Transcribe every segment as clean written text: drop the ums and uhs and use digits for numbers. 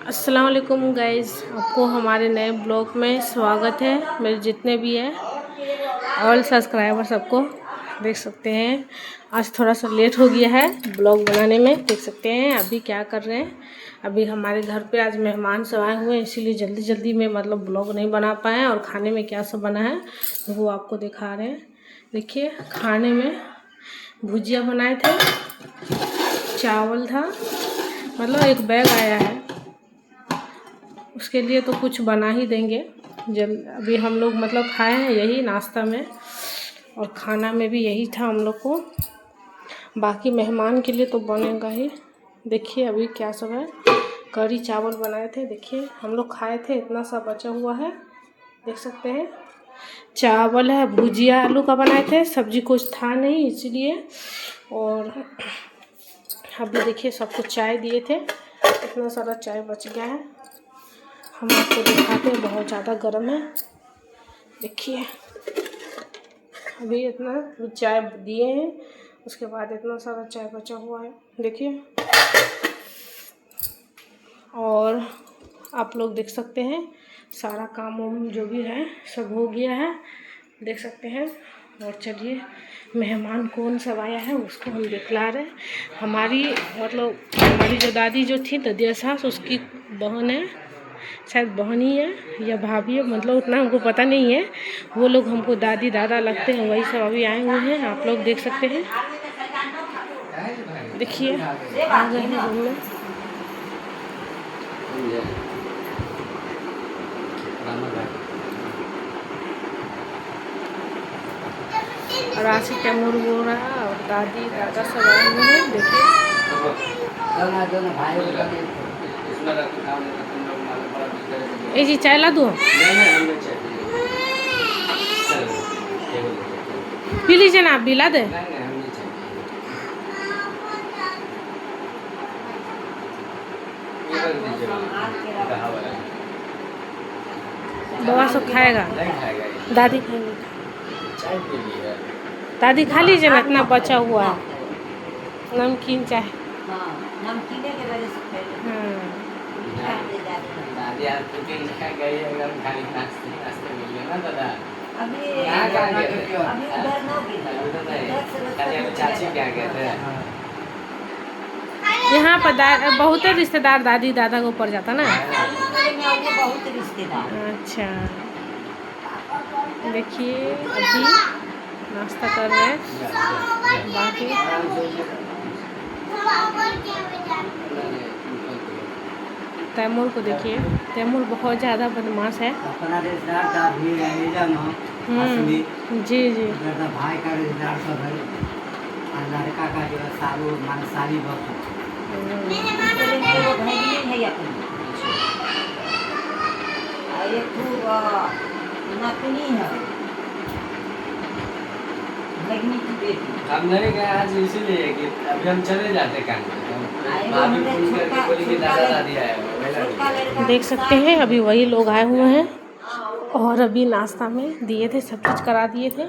अस्सलाम वालेकुम गाइज़, आपको हमारे नए ब्लॉग में स्वागत है। मेरे जितने भी हैं ऑल सब्सक्राइबर सबको देख सकते हैं। आज थोड़ा सा लेट हो गया है ब्लॉग बनाने में, देख सकते हैं। अभी क्या कर रहे हैं, अभी हमारे घर पे आज मेहमान सब आए हुए हैं, इसीलिए जल्दी जल्दी में मतलब ब्लॉग नहीं बना पाए। और खाने में क्या सब बना है वो आपको दिखा रहे हैं। देखिए, खाने में भुजिया बनाए थे, चावल था, मतलब एक बैग आया है, उसके लिए तो कुछ बना ही देंगे। जब अभी हम लोग मतलब खाए हैं यही नाश्ता में, और खाना में भी यही था हम लोग को। बाकी मेहमान के लिए तो बनेगा ही। देखिए अभी क्या सब है, कढ़ी चावल बनाए थे। देखिए हम लोग खाए थे, इतना सा बचा हुआ है, देख सकते हैं। चावल है, भुजिया आलू का बनाए थे, सब्जी कुछ था नहीं इसलिए। और अभी देखिए सबको चाय दिए थे, इतना सारा चाय बच गया है। हम आपको दिखाते हैं, बहुत ज़्यादा गर्म है। देखिए अभी इतना चाय दिए हैं, उसके बाद इतना सारा चाय बचा हुआ है, देखिए। और आप लोग देख सकते हैं सारा काम वाम जो भी है सब हो गया है, देख सकते हैं। और चलिए, मेहमान कौन सब आया है उसको हम दिखला रहे हैं। हमारी हमारी जो दादी जो थी ददिया सास, उसकी बहन है, शायद बहन ही है या भाभी है, मतलब उतना हमको पता नहीं है। वो लोग हमको दादी दादा लगते हैं, वही सब अभी आए हुए हैं, आप लोग देख सकते हैं। देखिए आ गए हैं रूम में। और आशी तैमूर बोल रहा है, और दादी दादा सब आए हुए हैं। देखिए ये जी चाय ला दो, पी लीजिए ना, आप भी ला दे। बाबा सब खाएगा, दादी खाएंगे। दादी खा लीजिए ना, इतना बचा हुआ है नमकीन चाय। नमकीन के वजह से यहाँ पर बहुत रिश्तेदार दादी दादा को पड़ जाता ना। बहुत रिश्तेदार। अच्छा, देखिए अभी नाश्ता कर रहे हैं। बाकी तैमूर को देखिए, तैमूर बहुत ज़्यादा बदमाश है। जी जी, भाई का रिश्तेदार सब है, लड़का का जो है सालू मान साली बहू है नकली है, भगनी की बेटी। हम नहीं गए आज इसीलिए कि अभी हम चले जाते काम देख सकते हैं। अभी वही लोग आए हुए हैं, और अभी नाश्ता में दिए थे, सब चीज़ करा दिए थे।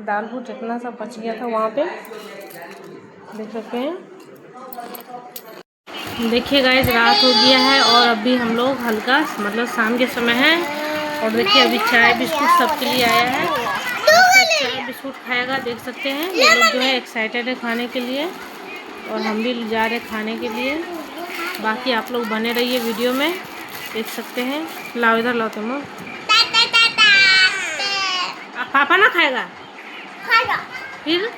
दाल बूट जितना सा बच गया था वहाँ पे, देख सकते हैं। देखिए गाइस, रात हो गया है और अभी हम लोग हल्का मतलब शाम के समय है। और देखिए अभी चाय बिस्कुट सबके लिए आया है, चाय बिस्कुट खाएगा, देख सकते हैं। ये लोग जो है एक्साइटेड है खाने के लिए, और हम भी जा रहे खाने के लिए। बाकी आप लोग बने रहिए वीडियो में, देख सकते हैं। लाओ इधर लाओ तुम। पापा ना खाएगा, फिर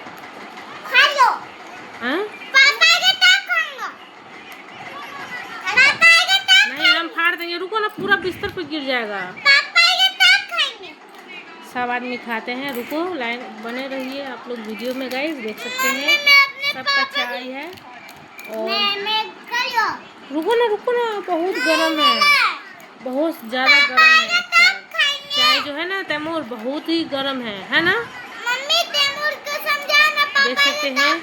हाँ? नहीं, हम फाड़ देंगे, रुको ना, पूरा बिस्तर पे गिर जाएगा। सब आदमी खाते हैं, रुको, लाइन बने रहिए आप लोग वीडियो में गाइस, देख सकते हैं। सबका चाय है, और रुको ना, बहुत गर्म है, बहुत ज़्यादा गर्म है चाय जो है ना तैमूर, बहुत ही गर्म है ना। मम्मी तैमूर को समझाना, पापा देख सकते हैं।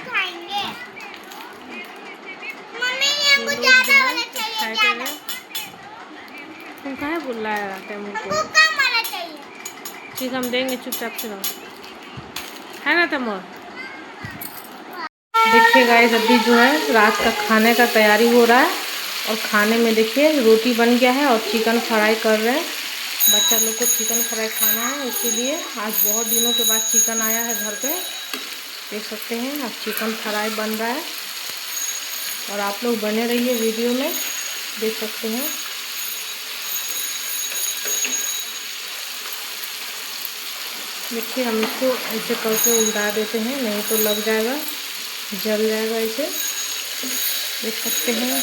तुम कहाँ बोल रहा है तैमूर को? ठीक, हम देंगे, चुपचाप से रहो, है ना तैमूर। देखिए गाइस, अभी जो है रात का खाने का तैयारी हो रहा है। और खाने में देखिए रोटी बन गया है और चिकन फ्राई कर रहे हैं। बच्चा लोग को चिकन फ्राई खाना है, इसीलिए आज बहुत दिनों के बाद चिकन आया है घर पे। देख सकते हैं अब चिकन फ्राई बन रहा है और आप लोग बने रहिए वीडियो में, देख सकते हैं। देखिए हम इसको ऐसे करके उल्टा देते हैं, नहीं तो लग जाएगा, जल जाएगा ऐसे, देख सकते हैं।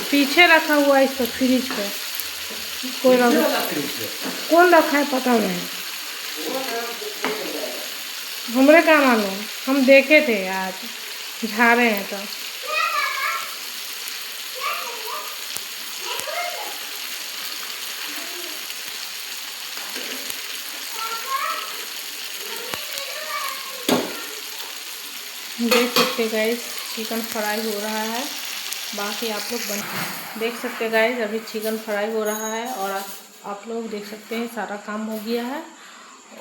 पीछे रखा हुआ है इसको फ्रिज पे, कोई कौन रखा है पता नहीं, हमरे का मालूम, हम देखे थे आज झाड़े हैं तो। देख सकते गाइस चिकन फ्राई हो रहा है, बाकी आप लोग देख सकते गाइस अभी चिकन फ्राई हो रहा है और आप लोग देख सकते हैं सारा काम हो गया है।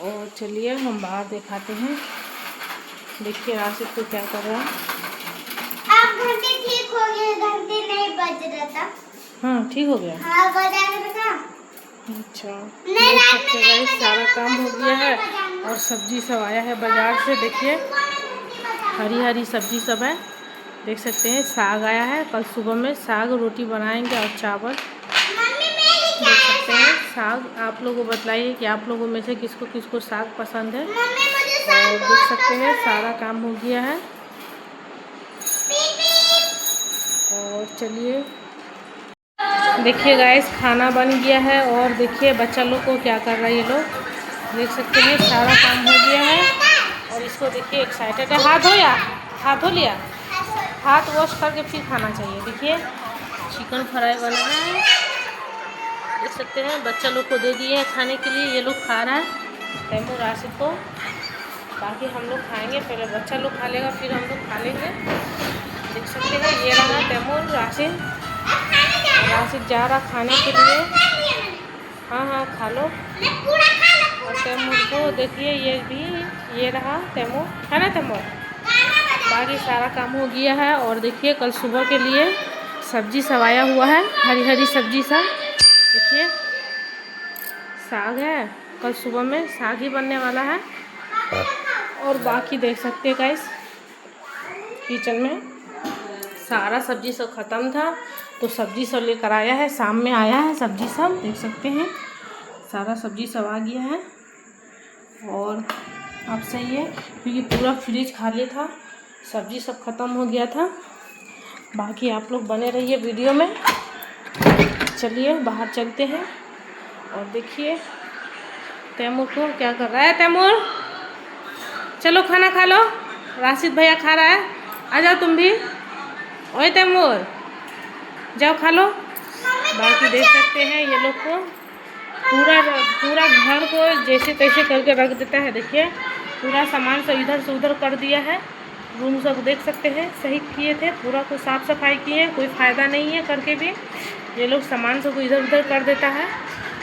और चलिए हम बाहर दिखाते हैं। देखिए राशिद तो क्या कर रहा है। आप घंटे ठीक हो गए, घंटे नहीं बज रहा था। हाँ ठीक हो गया। हाँ बजा रहे थे। अच्छा नहीं देख रात सकते में गाइस सारा काम हो गया है और सब्जी सब आया है बाजार से। देखिए हरी हरी सब्जी सब है, देख सकते हैं। साग आया है, कल सुबह में साग रोटी बनाएंगे और चावल। देख सकते हैं साग। आप लोगों को बतलाइए कि आप लोगों में से किसको किसको साग पसंद है। और देख सकते हैं सारा काम हो गया है। और चलिए देखिए गाइस खाना बन गया है और देखिए बच्चा लोग को क्या कर रहा है ये लोग, देख सकते हैं सारा काम हो गया है। और इसको देखिए एक्साइटेड है। हाथ धोया, हाथ धो लिया, हाथ वॉश करके फिर खाना चाहिए। देखिए चिकन फ्राई बना है, देख सकते हैं। बच्चा लोग को दे दिए हैं खाने के लिए, ये लोग खा रहा है तैमूर राशिद को। बाकी हम लोग खाएंगे, पहले बच्चा लोग खा लेगा फिर हम लोग खा लेंगे। देख सकते हैं ये रहा तैमूर, राशिद जा रहा खाने के लिए। हाँ हाँ खा लो। और तैमूर को देखिए ये भी, ये रहा तैमूर, है ना तैमूर। बाकी सारा काम हो गया है और देखिए कल सुबह के लिए सब्जी सब आया हुआ है, हरी हरी सब्जी सब। देखिए साग है, कल सुबह में साग ही बनने वाला है। और बाकी देख सकते हैं गाइस किचन में सारा सब्जी सब ख़त्म था तो सब्जी सब लेकर आया है, शाम में आया है सब्जी सब। देख सकते हैं सारा सब्जी सब आ गया है। और अब सही है क्योंकि पूरा फ्रिज खाली था, सब्जी सब ख़त्म हो गया था। बाकी आप लोग बने रहिए वीडियो में। चलिए बाहर चलते हैं और देखिए तैमूर को क्या कर रहा है। तैमूर चलो खाना खा लो, राशिद भैया खा रहा है, आ जाओ तुम भी। ओए तैमूर जाओ खा लो। बाकी देख सकते हैं ये लोग को पूरा घर को जैसे तैसे करके रख देता है। देखिए पूरा सामान सब इधर से उधर कर दिया है। रूम सब देख सकते हैं सही किए थे, पूरा को साफ़ सफाई किए, कोई फ़ायदा नहीं है करके भी। ये लोग सामान सब इधर उधर कर देता है।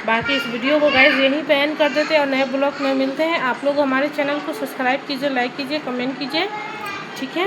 बाकी इस वीडियो को गाइस यहीं पे एंड कर देते हैं और नए ब्लॉग में मिलते हैं। आप लोग हमारे चैनल को सब्सक्राइब कीजिए, लाइक कीजिए, कमेंट कीजिए, ठीक है।